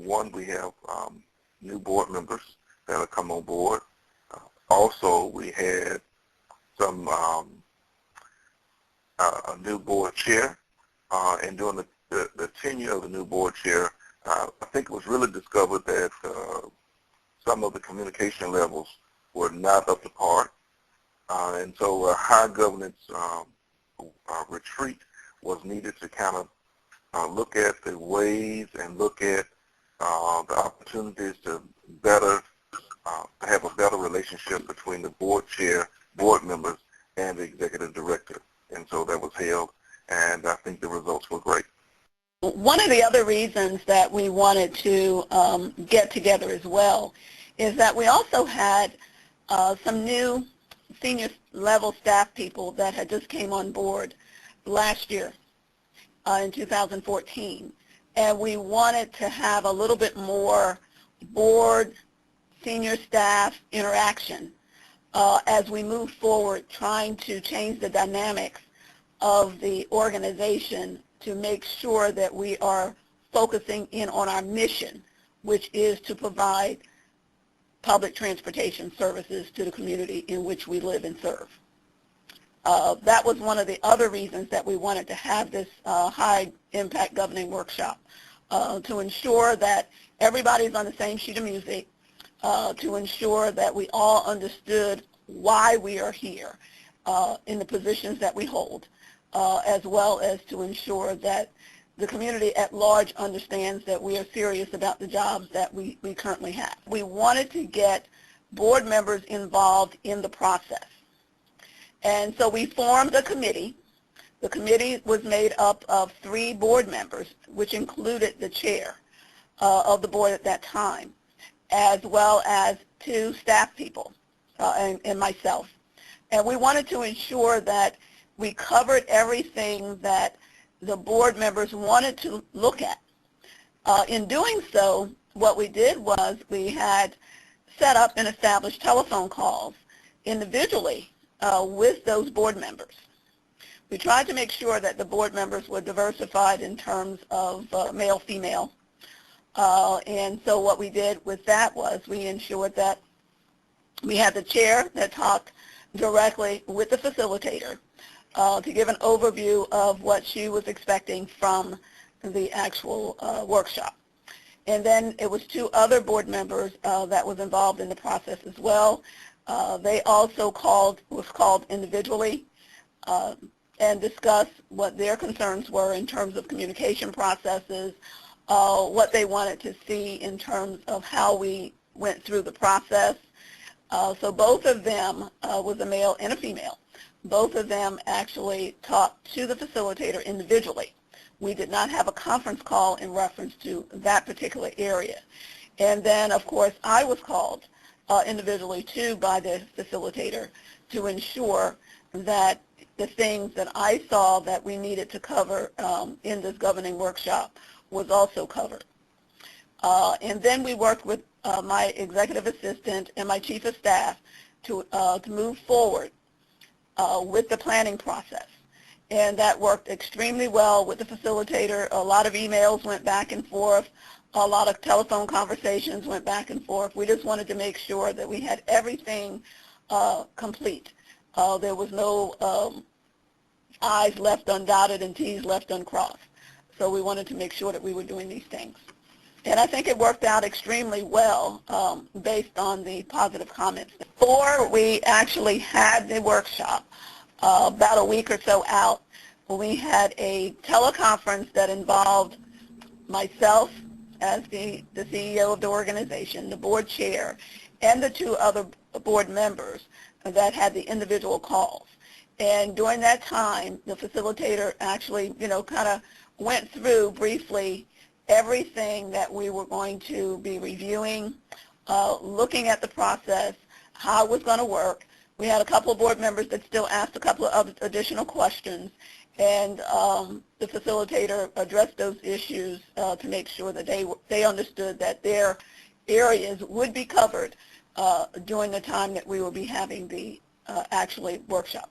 one, we have new board members that have come on board. Also, we had some a new board chair, and during the tenure of the new board chair, I think it was really discovered that some of the communication levels were not up to par, and so a high governance retreat was needed to kind of look at the ways and look at the opportunities to better have a better relationship between the board chair, board members, and the executive director. And so that was held, and I think the results were great. One of the other reasons that we wanted to get together as well is that we also had some new senior level staff people that had just came on board last year in 2014, and we wanted to have a little bit more board senior staff interaction as we move forward, trying to change the dynamics of the organization to make sure that we are focusing in on our mission, which is to provide public transportation services to the community in which we live and serve. That was one of the other reasons that we wanted to have this high impact governing workshop, to ensure that everybody's on the same sheet of music, to ensure that we all understood why we are here in the positions that we hold, as well as to ensure that the community at large understands that we are serious about the jobs that we currently have. We wanted to get board members involved in the process. And so we formed a committee. The committee was made up of 3 board members, which included the chair of the board at that time, as well as 2 staff people and myself. And we wanted to ensure that we covered everything that the board members wanted to look at. In doing so, what we did was we had set up and established telephone calls individually with those board members. We tried to make sure that the board members were diversified in terms of male, female. And so what we did with that was we ensured that we had the chair that talked directly with the facilitator to give an overview of what she was expecting from the actual workshop. And then it was 2 other board members that was involved in the process as well. They also was called individually and discussed what their concerns were in terms of communication processes, what they wanted to see in terms of how we went through the process. So both of them, was a male and a female, both of them actually talked to the facilitator individually. We did not have a conference call in reference to that particular area. And then, of course, I was called individually too by the facilitator to ensure that the things that I saw that we needed to cover in this governing workshop was also covered. And then we worked with my executive assistant and my chief of staff to move forward with the planning process. And that worked extremely well with the facilitator. A lot of emails went back and forth. A lot of telephone conversations went back and forth. We just wanted to make sure that we had everything complete. There was no I's left undotted and T's left uncrossed. So we wanted to make sure that we were doing these things. And I think it worked out extremely well based on the positive comments. Before we actually had the workshop, about a week or so out, we had a teleconference that involved myself as the CEO of the organization, the board chair, and the 2 other board members that had the individual calls. And during that time, the facilitator actually, kind of went through briefly everything that we were going to be reviewing, looking at the process, how it was going to work. We had a couple of board members that still asked a couple of additional questions, and the facilitator addressed those issues to make sure that they understood that their areas would be covered during the time that we will be having the actually workshop.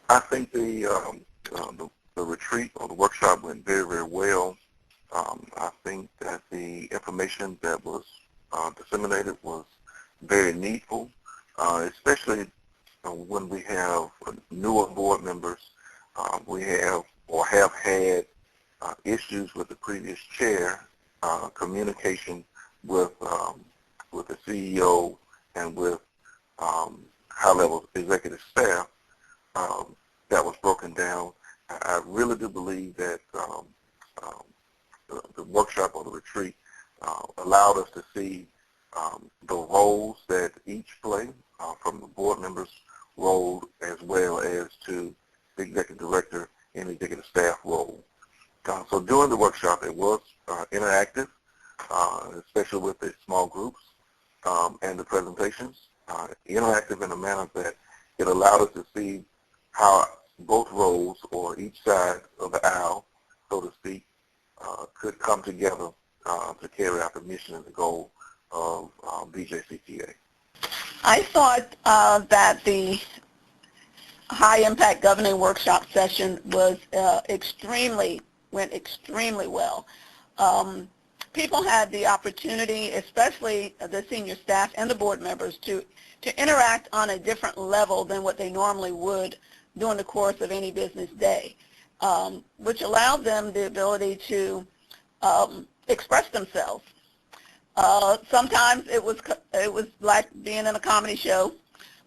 I think the retreat or the workshop went very, very well. I think that the information that was disseminated was very needful, especially when we have newer board members. We have or have had issues with the previous chair, communication with the CEO and with high-level executive staff that was broken down. I really do believe that the workshop or the retreat allowed us to see the roles that each play, from the board members' role as well as to the executive director and the executive staff role. So during the workshop, it was interactive, especially with the small groups and the presentations, interactive in a manner that it allowed us to see how both roles or each side of the aisle, so to speak, could come together to carry out the mission and the goal of BJCTA. I thought that the high-impact governing workshop session was went extremely well. People had the opportunity, especially the senior staff and the board members, to interact on a different level than what they normally would during the course of any business day, which allowed them the ability to express themselves. Sometimes it was like being in a comedy show.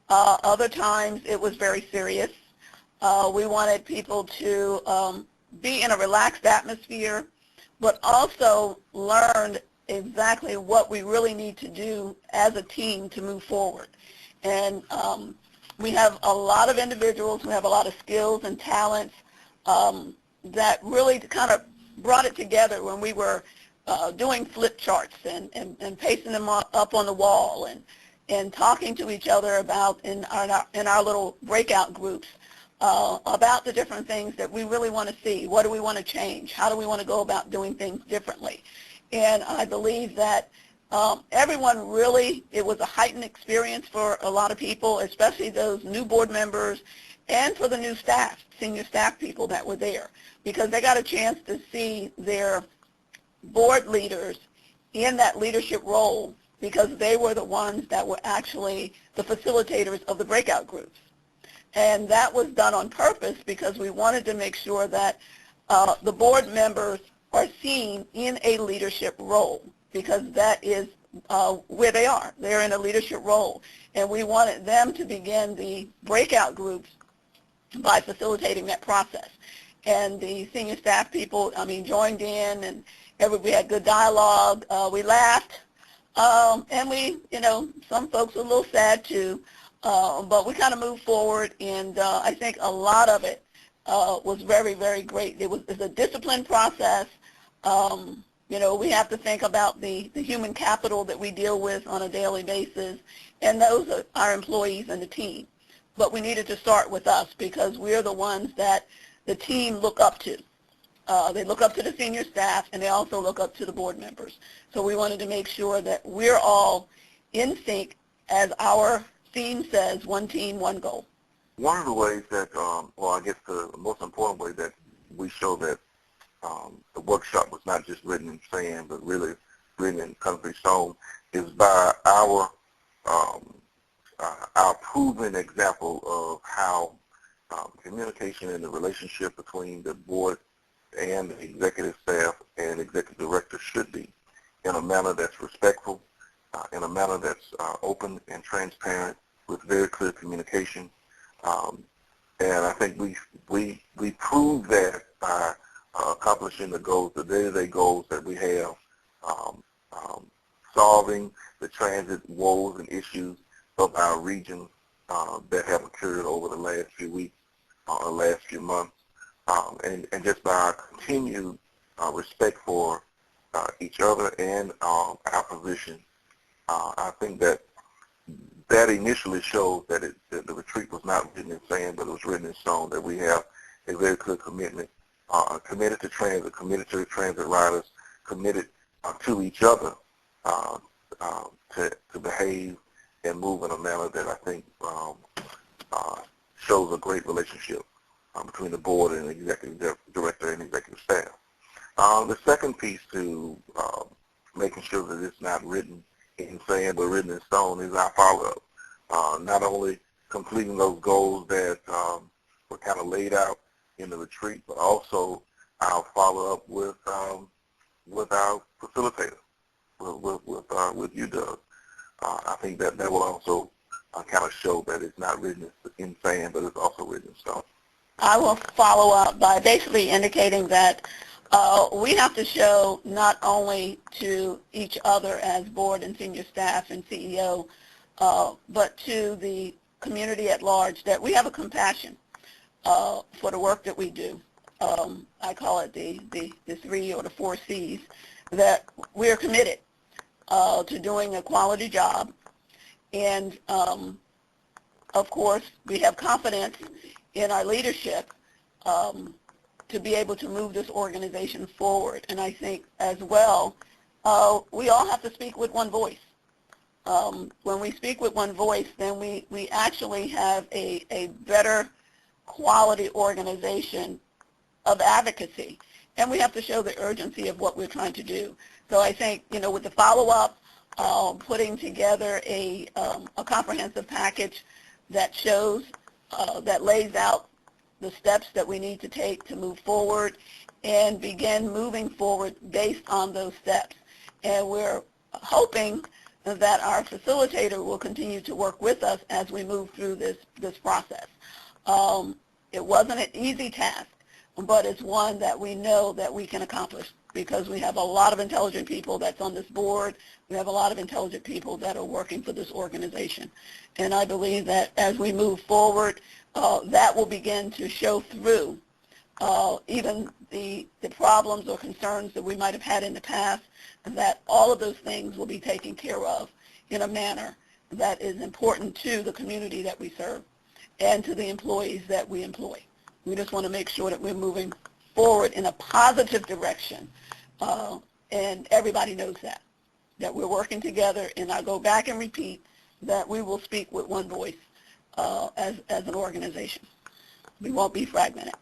Other times it was very serious. We wanted people to be in a relaxed atmosphere, but also learn exactly what we really need to do as a team to move forward. And we have a lot of individuals who have a lot of skills and talents that really kind of brought it together when we were doing flip charts and pasting them up on the wall and talking to each other about in our little breakout groups about the different things that we really want to see. What do we want to change? How do we want to go about doing things differently? And I believe that everyone really, it was a heightened experience for a lot of people, especially those new board members and for the new staff, senior staff people that were there, because they got a chance to see their board leaders in that leadership role, because they were the ones that were actually the facilitators of the breakout groups. And that was done on purpose because we wanted to make sure that the board members are seen in a leadership role, because that is where they are. They're in a leadership role. And we wanted them to begin the breakout groups by facilitating that process. And the senior staff people, joined in, and we had good dialogue. We laughed. And we, some folks were a little sad too. But we kind of moved forward, and I think a lot of it was very, very great. It's a disciplined process. We have to think about the human capital that we deal with on a daily basis, and those are our employees and the team. But we needed to start with us, because we're the ones that the team look up to. They look up to the senior staff, and they also look up to the board members. So we wanted to make sure that we're all in sync, as our theme says, one team, one goal. One of the ways that, I guess the most important way that we show that the workshop was not just written in sand, but really written in concrete stone, is by our proven example of how communication and the relationship between the board and the executive staff and executive director should be, in a manner that's respectful, in a manner that's open and transparent, with very clear communication. And I think we proved that by accomplishing the goals, the day-to-day goals that we have, solving the transit woes and issues of our region that have occurred over the last few weeks or last few months, and just by our continued respect for each other and our position. I think that initially shows that the retreat was not written in sand, but it was written in stone, that we have a very clear commitment, committed to transit, committed to the transit riders, committed to each other to behave and move in a manner that I think shows a great relationship between the board and the executive director and executive staff. The second piece to making sure that it's not written in sand but written in stone is our follow-up. Not only completing those goals that were kind of laid out in the retreat, but also our follow-up with our facilitator, with you, Doug. I think that will also kind of show that it's not written in sand, but it's also written in stone. I will follow up by basically indicating that we have to show not only to each other as board and senior staff and CEO, but to the community at large that we have a compassion for the work that we do. I call it the 3 or the 4 C's, that we are committed to doing a quality job. And, of course, we have confidence in our leadership to be able to move this organization forward. And I think as well, we all have to speak with one voice. When we speak with one voice, then we actually have a better quality organization of advocacy. And we have to show the urgency of what we're trying to do. So I think, with the follow-up, putting together a comprehensive package that shows, that lays out the steps that we need to take to move forward and begin moving forward based on those steps. And we're hoping that our facilitator will continue to work with us as we move through this process. It wasn't an easy task, but it's one that we know that we can accomplish because we have a lot of intelligent people that's on this board. We have a lot of intelligent people that are working for this organization. And I believe that as we move forward, that will begin to show through even the problems or concerns that we might have had in the past, and that all of those things will be taken care of in a manner that is important to the community that we serve and to the employees that we employ. We just want to make sure that we're moving forward in a positive direction, and everybody knows that we're working together. And I go back and repeat that we will speak with one voice as an organization. We won't be fragmented.